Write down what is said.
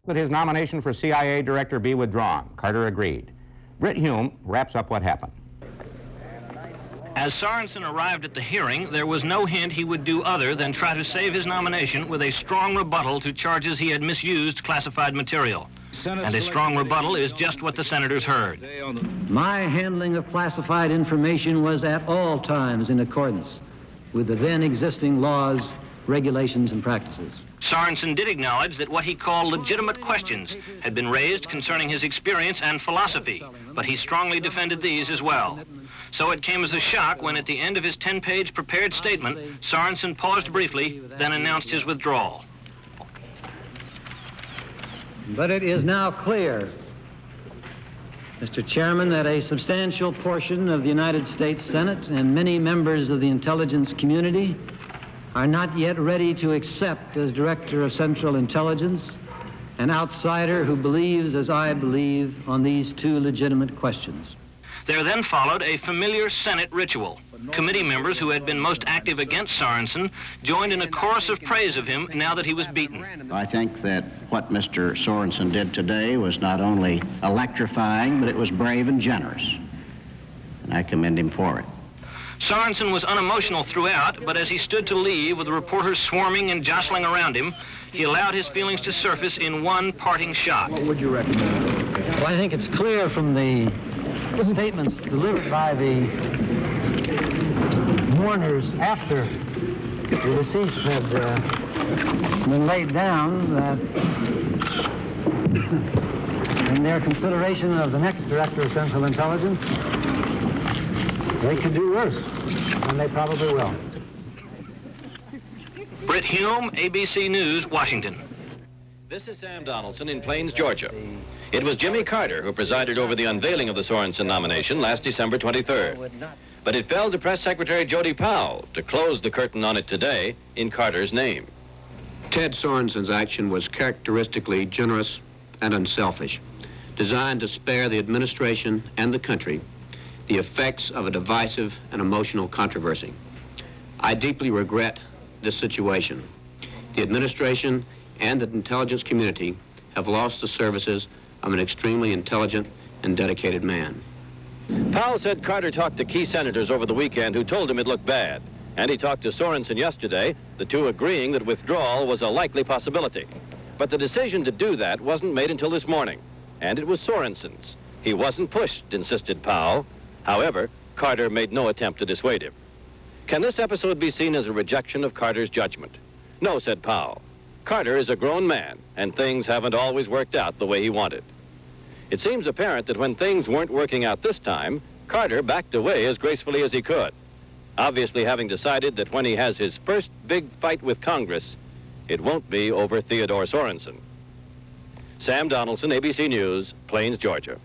that his nomination for CIA Director be withdrawn. Carter agreed. Britt Hume wraps up what happened. As Sorenson arrived at the hearing, there was no hint he would do other than try to save his nomination with a strong rebuttal to charges he had misused classified material. And a strong rebuttal is just what the senators heard. My handling of classified information was at all times in accordance with the then existing laws, regulations, and practices. Sorenson did acknowledge that what he called legitimate questions had been raised concerning his experience and philosophy, but he strongly defended these as well. So it came as a shock when at the end of his 10-page prepared statement, Sorenson paused briefly, then announced his withdrawal. But it is now clear, Mr. Chairman, that a substantial portion of the United States Senate and many members of the intelligence community are not yet ready to accept as Director of Central Intelligence an outsider who believes, as I believe, on these two legitimate questions. There then followed a familiar Senate ritual. Committee members who had been most active against Sorenson joined in a chorus of praise of him now that he was beaten. I think that what Mr. Sorenson did today was not only electrifying, but it was brave and generous. And I commend him for it. Sorenson was unemotional throughout, but as he stood to leave with reporters swarming and jostling around him, he allowed his feelings to surface in one parting shot. What would you recommend? Well, I think it's clear from the statements delivered by the mourners after the deceased had been laid down that in their consideration of the next Director of Central Intelligence, they could do worse, and they probably will. Britt Hume, ABC News, Washington. This is Sam Donaldson in Plains, Georgia. It was Jimmy Carter who presided over the unveiling of the Sorenson nomination last December 23rd. But it fell to Press Secretary Jody Powell to close the curtain on it today in Carter's name. Ted Sorenson's action was characteristically generous and unselfish, designed to spare the administration and the country the effects of a divisive and emotional controversy. I deeply regret this situation. The administration and the intelligence community have lost the services of an extremely intelligent and dedicated man. Powell said Carter talked to key senators over the weekend who told him it looked bad. And he talked to Sorenson yesterday, the two agreeing that withdrawal was a likely possibility. But the decision to do that wasn't made until this morning. And it was Sorenson's. He wasn't pushed, insisted Powell. However, Carter made no attempt to dissuade him. Can this episode be seen as a rejection of Carter's judgment? No, said Powell. Carter is a grown man, and things haven't always worked out the way he wanted. It seems apparent that when things weren't working out this time, Carter backed away as gracefully as he could, obviously having decided that when he has his first big fight with Congress, it won't be over Theodore Sorenson. Sam Donaldson, ABC News, Plains, Georgia.